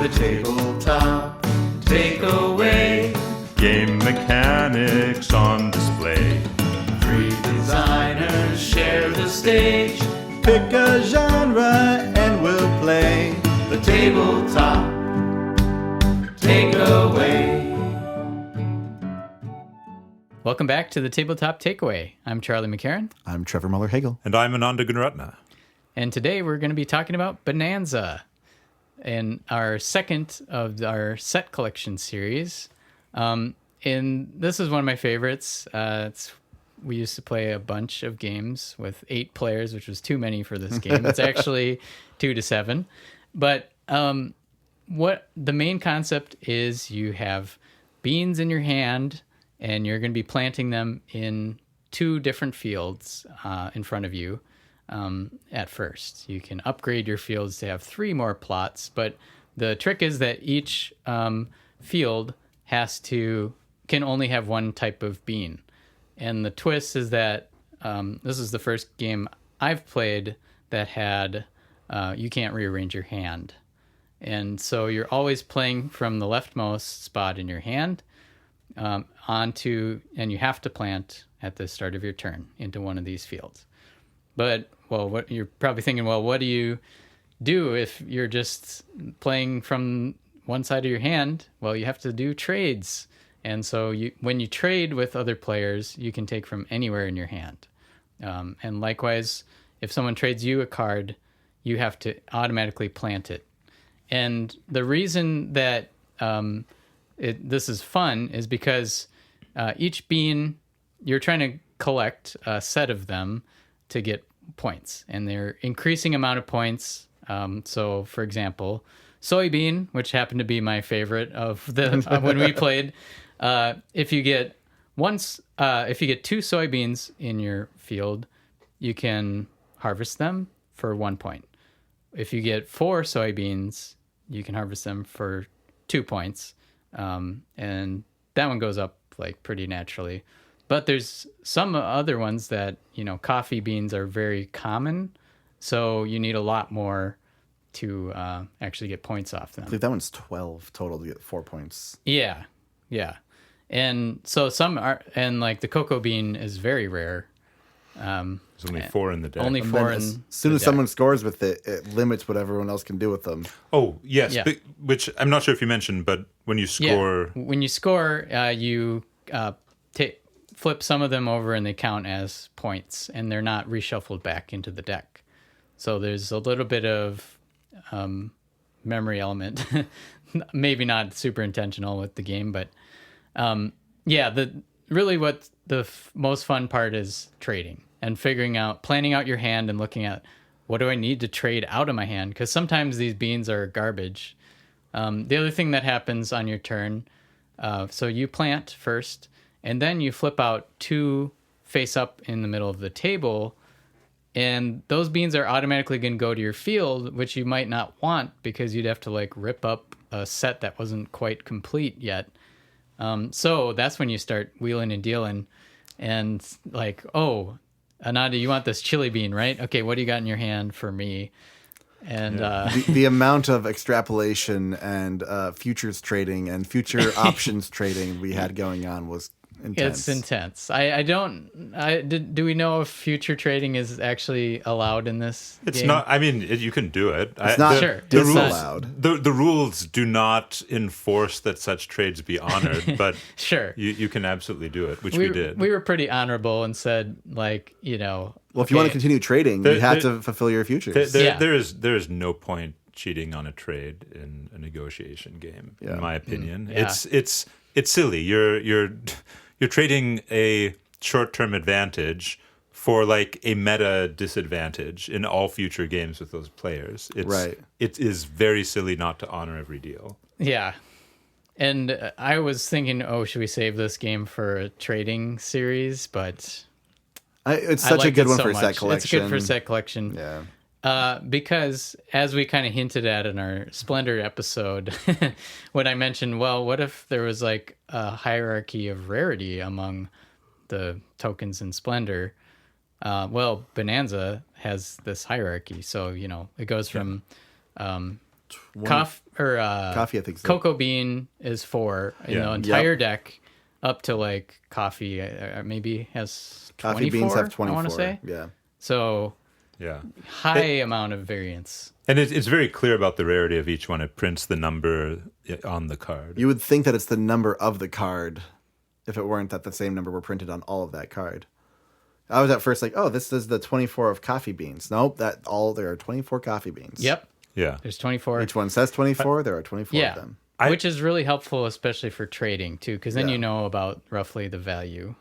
the tabletop takeaway. Game mechanics on display. Three designers share the stage. Pick a genre and we'll play The tabletop takeaway. Welcome back to the Tabletop Takeaway. I'm Charlie McCarran, I'm Trevor Muller-Hagel. And I'm Ananda Gunratna. and today we're going to be talking about Bohnanza, in our second of our set collection series. And this is one of my favorites. We used to play a bunch of games with 8 players, which was too many for this game. It's actually 2 to 7. But what the main concept is, you have beans in your hand, and you're going to be planting them in 2 different fields in front of you at first. You can upgrade your fields to have 3 more plots, but the trick is that each field can only have one type of bean. And the twist is that this is the first game I've played that had you can't rearrange your hand. And so you're always playing from the leftmost spot in your hand and you have to plant at the start of your turn into one of these fields. But, what you're probably thinking, what do you do if you're just playing from one side of your hand? Well, you have to do trades. And so when you trade with other players, you can take from anywhere in your hand. And likewise, if someone trades you a card, you have to automatically plant it. And the reason that this is fun is because each bean, you're trying to collect a set of them to get points, and they're increasing amount of points. So, for example, soybean, which happened to be my favorite of the when we played, if you get 2 soybeans in your field, you can harvest them for 1 point. If you get 4 soybeans, you can harvest them for 2 points. And that one goes up like pretty naturally. But there's some other ones that, coffee beans are very common. So you need a lot more to actually get points off them. I believe that one's 12 total to get 4 points. Yeah. And so the cocoa bean is very rare. There's only 4 in the deck. Only 4 in as soon as someone scores with it, it limits what everyone else can do with them. Oh, yes, Yeah. which I'm not sure if you mentioned, but when you score... Yeah. When you score, you flip some of them over and they count as points, and they're not reshuffled back into the deck. So there's a little bit of memory element, maybe not super intentional with the game, but what the most fun part is trading and planning out your hand and looking at what do I need to trade out of my hand, because sometimes these beans are garbage. The other thing that happens on your turn, so you plant first, and then you flip out 2 face up in the middle of the table, and those beans are automatically going to go to your field, which you might not want because you'd have to rip up a set that wasn't quite complete yet. So that's when you start wheeling and dealing, and Ananda, you want this chili bean, right? Okay, what do you got in your hand for me? And the amount of extrapolation and futures trading and future options trading we had going on was intense. It's intense. Do we know if future trading is actually allowed in this It's game? not. I mean, you can do it. It's not Sure. disallowed. The rules do not enforce that such trades be honored, but Sure. you can absolutely do it, which we did. We were pretty honorable and said, Well, if you want to continue trading, you have to fulfill your futures. There is no point cheating on a trade in a negotiation game, in my opinion. Yeah. It's silly. You're trading a short-term advantage for a meta disadvantage in all future games with those players. It is very silly not to honor every deal. Yeah. And I was thinking, should we save this game for a trading series? But it's such a good one for much. set collection. It's good for set collection. Yeah. Because as we kind of hinted at in our Splendor episode, when I mentioned, what if there was a hierarchy of rarity among the tokens in Splendor? Bohnanza has this hierarchy. So, it goes from Coffee, I think so. cocoa bean is 4. Yeah. The entire deck up to like coffee maybe has 24. Coffee beans have 24. I want to say. Yeah. So Yeah. high amount of variance. And it's very clear about the rarity of each one. It prints the number on the card. You would think that it's the number of the card if it weren't that the same number were printed on all of that card. I was at first like, oh, this is the 24 of coffee beans. Nope, there are 24 coffee beans. Yep. Yeah. There's 24. Each one says 24. There are 24 of them. Which is really helpful, especially for trading too, because then Yeah. you know about roughly the value.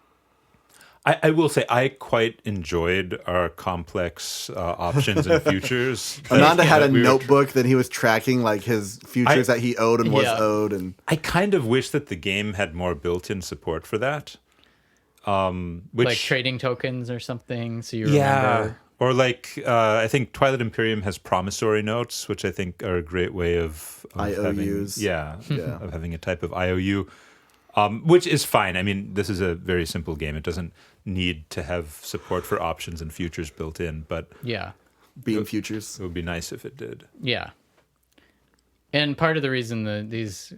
I will say I quite enjoyed our complex options and futures. Ananda had a we were- notebook that he was tracking like his futures that he owed and was Yeah. owed, and I kind of wish that the game had more built-in support for that. Which Like trading tokens or something, so you yeah, remember. or like I think Twilight Imperium has promissory notes, which I think are a great way of IOUs. having, Yeah. of having a type of IOU, which is fine. I mean, this is a very simple game; it doesn't need to have support for options and futures built in, but Yeah. bean futures. it would be nice if it did. Yeah. And part of the reason these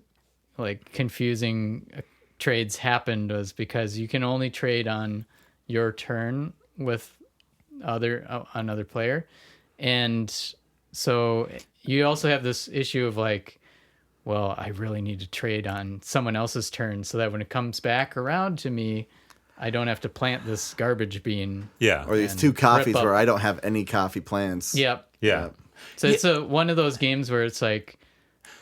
like confusing trades happened was because you can only trade on your turn with another player. And so you also have this issue of like, well, I really need to trade on someone else's turn so that when it comes back around to me, I don't have to plant this garbage bean. Yeah, Or these And two coffees rip up- where I don't have any coffee plants. Yep. yeah. So it's one of those games where it's like,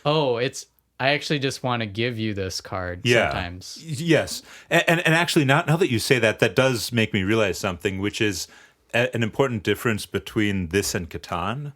oh, I actually just want to give you this card sometimes. Yes. And actually, now that you say that, that does make me realize something, which is an important difference between this and Catan,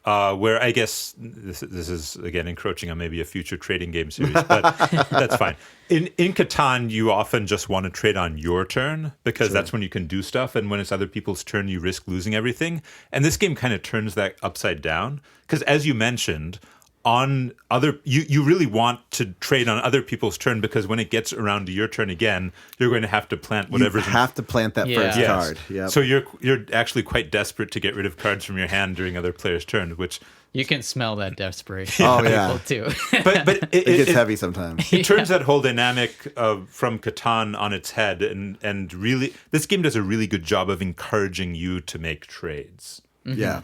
where I guess this is, again, encroaching on maybe a future trading game series, but that's fine. In Catan, you often just want to trade on your turn because that's when you can do stuff. And when it's other people's turn, you risk losing everything. And this game kind of turns that upside down because, as you mentioned, you really want to trade on other people's turn because when it gets around to your turn again, you're going to have to plant You whatever's have to plant that Yeah. first Yes. card. Yep. So you're actually quite desperate to get rid of cards from your hand during other players' turn, which You can smell that desperation. Oh, yeah. People too. but it gets heavy sometimes. it turns that whole dynamic from Catan on its head, and really this game does a really good job of encouraging you to make trades. Yeah.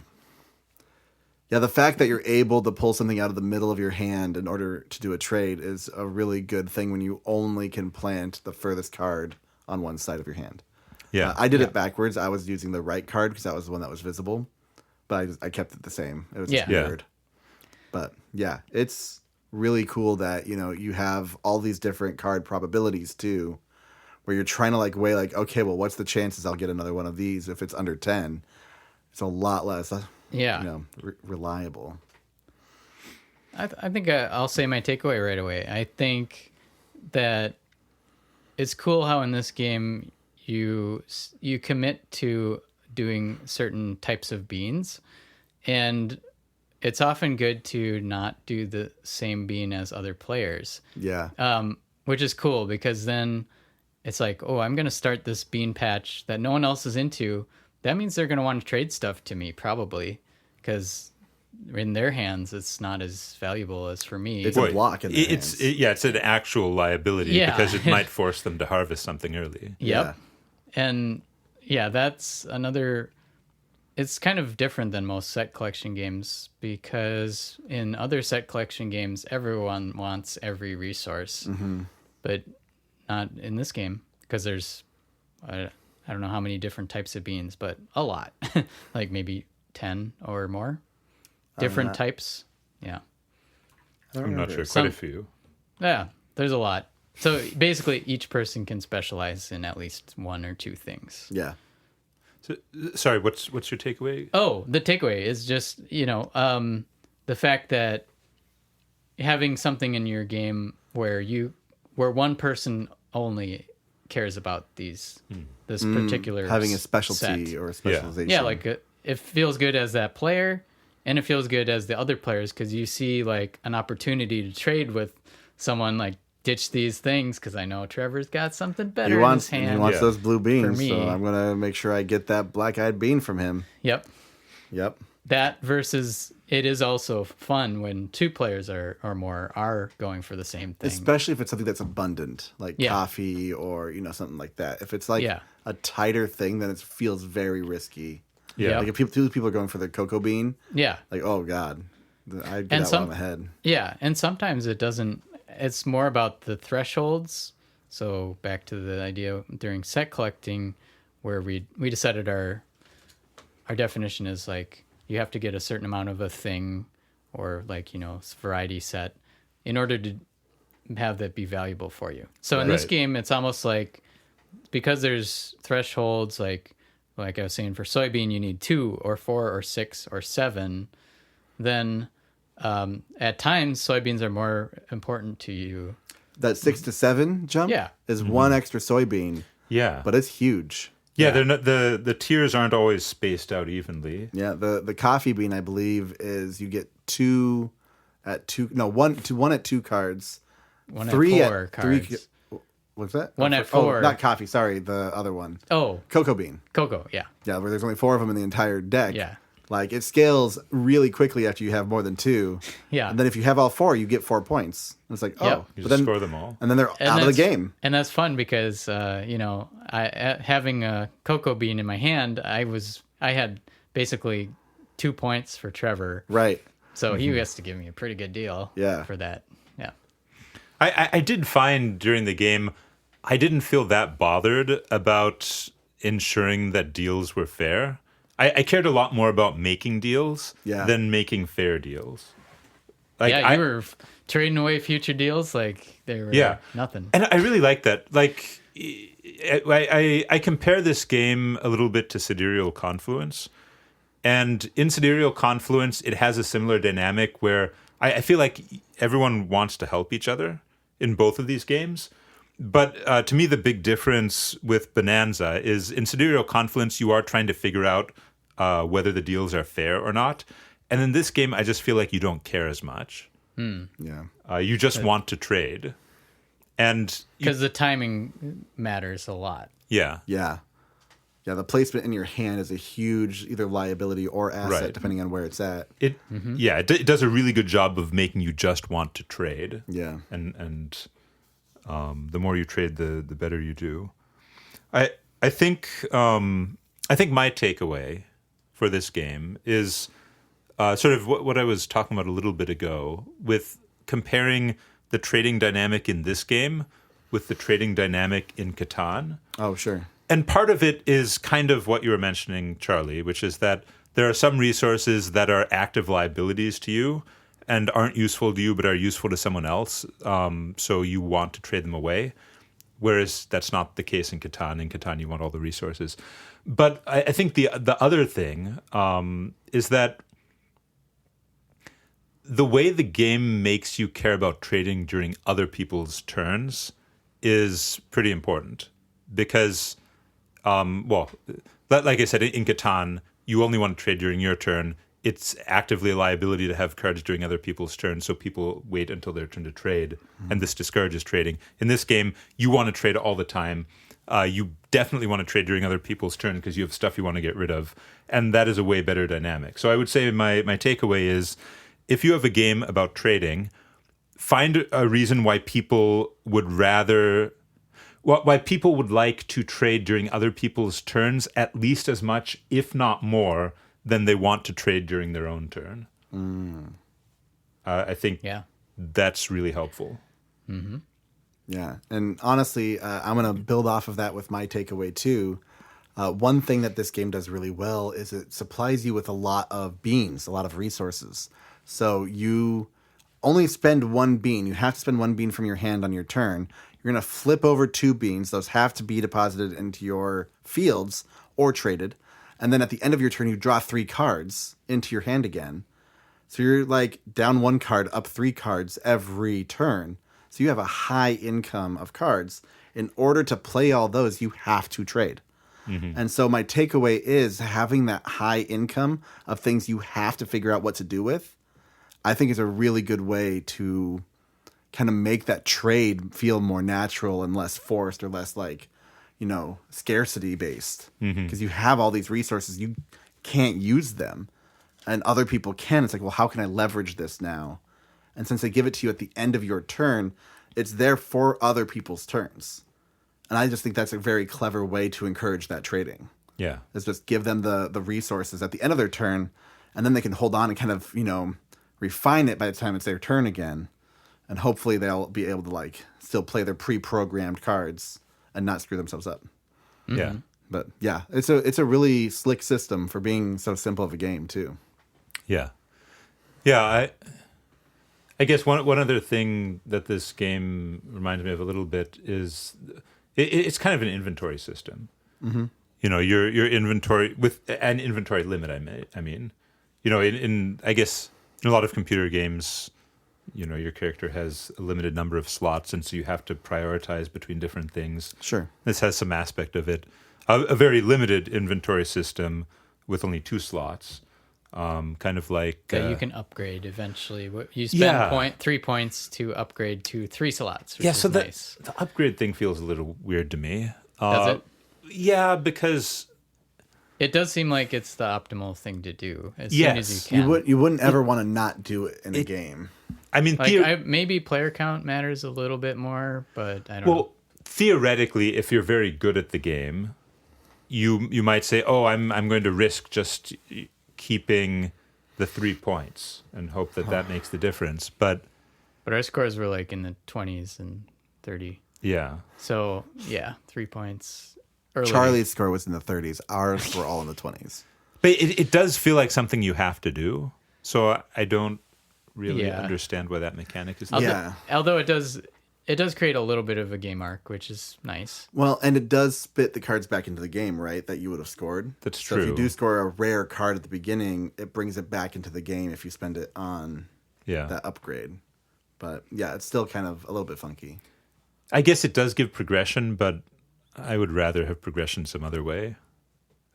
Yeah, the fact that you're able to pull something out of the middle of your hand in order to do a trade is a really good thing when you only can plant the furthest card on one side of your hand. Yeah, I did it backwards. I was using the right card because that was the one that was visible, but I kept it the same. It was just Yeah. weird. But yeah, it's really cool that, you have all these different card probabilities too, where you're trying to weigh okay, well, what's the chances I'll get another one of these? If it's under 10, it's a lot less. Yeah. Reliable. I think I'll say my takeaway right away. I think that it's cool how in this game you commit to doing certain types of beans, and it's often good to not do the same bean as other players. Yeah. Which is cool because then it's like, oh, I'm going to start this bean patch that no one else is into. That means they're going to want to trade stuff to me probably because in their hands, it's not as valuable as for me. It's a block in their hands. It's an actual liability Yeah. because it might force them to harvest something early. Yep. And yeah, that's another. It's kind of different than most set collection games because in other set collection games, everyone wants every resource, but not in this game because there's, I don't know how many different types of beans, but a lot, like maybe 10 or more different types. Yeah. I'm not sure. Some- Quite a few. Yeah, there's a lot. So basically, each person can specialize in at least one or two things. Yeah. So, sorry, what's your takeaway? Oh, the takeaway is just, the fact that having something in your game where one person only cares about this particular Having a specialty set. or a specialization. Yeah, it feels good as that player and it feels good as the other players because you see like an opportunity to trade with someone like ditch these things because I know Trevor's got something better in his hand. He wants those blue beans, me. so I'm going to make sure I get that black-eyed bean from him. Yep. Yep. that versus it is also fun when 2 players or more are going for the same thing. Especially if it's something that's abundant, like Yeah. coffee or, something like that. If it's like Yeah. a tighter thing, then it feels very risky. Yeah. Like if people are going for the cocoa bean, Yeah. like, oh God, I'd get And that some- one on the head. Yeah, and sometimes it doesn't. It's more about the thresholds. So back to the idea during set collecting, where we decided our definition is like you have to get a certain amount of a thing, or like variety set, in order to have that be valuable for you. So in this Right. game, it's almost like because there's thresholds, like I was saying for soybean, you need 2 or 4 or 6 or 7. Then at times soybeans are more important to you. That 6 to 7 jump Yeah. is one extra soybean, Yeah. but it's huge. yeah, they're not, the tiers aren't always spaced out evenly. Yeah, the coffee bean, I believe, is you get 1 at 2 cards, One 3 at 4 cards. 3. What's that? 1 at Oh, 4. not coffee. Sorry, the other one, Oh, cocoa bean. cocoa. Yeah. Yeah, where there's only 4 of them in the entire deck. Yeah. Like it scales really quickly after you have more than 2. Yeah. And then if you have all 4, you get 4 points. And it's like, oh, Yep. You but just then score them all. and then they're And out of the that's- game. And that's fun because having a cocoa bean in my hand, I had basically 2 points for Trevor. Right. So he has to give me a pretty good deal Yeah. for that. Yeah. I did find during the game, I didn't feel that bothered about ensuring that deals were fair. I cared a lot more about making deals Yeah. than making fair deals. Like Yeah, you were trading away future deals like they were nothing. And I really like that. Like, I compare this game a little bit to Sidereal Confluence. And in Sidereal Confluence, it has a similar dynamic where I feel like everyone wants to help each other in both of these games. But to me, the big difference with Bohnanza is in Sidereal Confluence, you are trying to figure out whether the deals are fair or not. And in this game, I just feel like you don't care as much. Yeah. You just want to trade. And Because the timing matters a lot. yeah. Yeah. Yeah, the placement in your hand is a huge either liability or asset, Right. depending on where it's at. It it does a really good job of making you just want to trade. Yeah. And the more you trade, the better you do. I think my takeaway for this game is sort of what I was talking about a little bit ago with comparing the trading dynamic in this game with the trading dynamic in Catan. Oh, sure. And part of it is kind of what you were mentioning, Charlie, which is that there are some resources that are active liabilities to you and aren't useful to you but are useful to someone else. So you want to trade them away. Whereas that's not the case in Catan. In Catan, you want all the resources. But I think the other thing is that the way the game makes you care about trading during other people's turns is pretty important. Because, like I said, in Catan, you only want to trade during your turn. It's actively a liability to have cards during other people's turns, so people wait until their turn to trade, and this discourages trading. In this game, you want to trade all the time. You definitely want to trade during other people's turn because you have stuff you want to get rid of, and that is a way better dynamic. So I would say my takeaway is, if you have a game about trading, find a reason why people would why people would like to trade during other people's turns at least as much, if not more, than they want to trade during their own turn. I think that's really helpful. Yeah. And honestly, I'm going to build off of that with my takeaway too. One thing that this game does really well is it supplies you with a lot of beans, a lot of resources. So you only spend 1 bean. You have to spend 1 bean from your hand on your turn. You're going to flip over 2 beans. Those have to be deposited into your fields or traded. And then at the end of your turn, you draw 3 cards into your hand again. So you're like down 1 card, up 3 cards every turn. So you have a high income of cards. In order to play all those, you have to trade. And so my takeaway is having that high income of things you have to figure out what to do with, I think is a really good way to kind of make that trade feel more natural and less forced or less like, scarcity based. Because you have all these resources, you can't use them. and other people can. It's like, well, how can I leverage this now? And since they give it to you at the end of your turn, it's there for other people's turns. And I just think that's a very clever way to encourage that trading. Yeah. Is just give them the resources at the end of their turn, and then they can hold on and kind of, refine it by the time it's their turn again. And hopefully they'll be able to like still play their pre-programmed cards and not screw themselves up. Mm-hmm. Yeah. But yeah, it's a really slick system for being so simple of a game too. Yeah. Yeah, I guess one other thing that this game reminds me of a little bit is it's kind of an inventory system. Mm-hmm. Your inventory with an inventory limit. I mean, in I guess in a lot of computer games, your character has a limited number of slots, and so you have to prioritize between different things. Sure, this has some aspect of it. A very limited inventory system with only 2 slots. Kind of like that you can upgrade eventually. You spend 3 points to upgrade to 3 slots. Which is nice. The upgrade thing feels a little weird to me. Does it? Yeah, because it does seem like it's the optimal thing to do as soon as you can. You wouldn't ever want to not do it in a game. I mean, maybe player count matters a little bit more, but I don't know. Well, theoretically, if you're very good at the game, you might say, "Oh, I'm going to risk just keeping the 3 points and hope that makes the difference." But our scores were like in the 20s and 30. Yeah. So, 3 points early. Charlie's score was in the 30s. Ours were all in the 20s. But it does feel like something you have to do. So I don't really understand why that mechanic is there. Although it does create a little bit of a game arc, which is nice. Well, and it does spit the cards back into the game, right, that you would have scored. That's so true. So if you do score a rare card at the beginning, it brings it back into the game if you spend it on that upgrade. But yeah, it's still kind of a little bit funky. I guess it does give progression, but I would rather have progression some other way,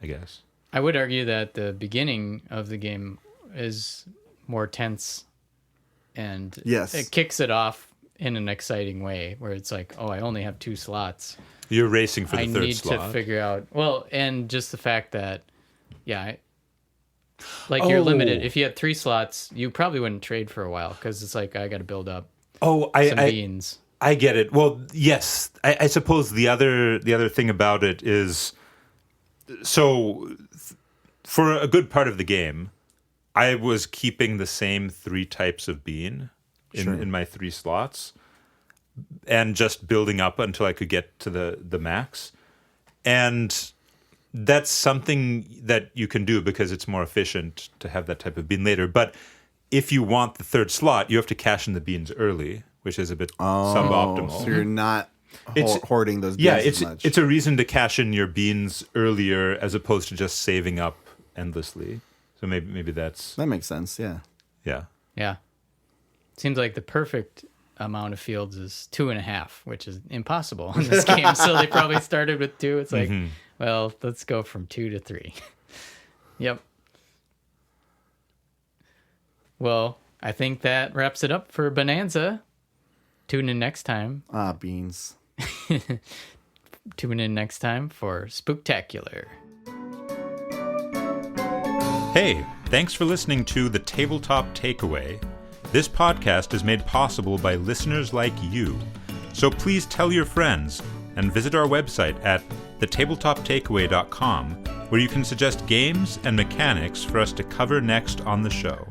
I guess. I would argue that the beginning of the game is more tense, and it kicks it off in an exciting way, where it's like, oh, I only have 2 slots. You're racing for the third slot. I need to figure out... Well, and just the fact that, you're limited. If you had 3 slots, you probably wouldn't trade for a while, because it's like, I got to build up some beans. I get it. Well, yes. I suppose the other thing about it is, so for a good part of the game, I was keeping the same 3 types of bean in my 3 slots, and just building up until I could get to the max. And that's something that you can do because it's more efficient to have that type of bean later. But if you want the 3rd slot, you have to cash in the beans early, which is a bit suboptimal. So you're not hoarding those beans as much. It's a reason to cash in your beans earlier as opposed to just saving up endlessly. So maybe that makes sense, yeah. Yeah. Yeah. Seems like the perfect amount of fields is 2.5, which is impossible in this game. So they probably started with 2. It's like, well, let's go from 2 to 3. Yep. Well, I think that wraps it up for Bohnanza. Tune in next time. Beans. Tune in next time for Spooktacular. Hey, thanks for listening to The Tabletop Takeaway. This podcast is made possible by listeners like you. So please tell your friends and visit our website at thetabletoptakeaway.com, where you can suggest games and mechanics for us to cover next on the show.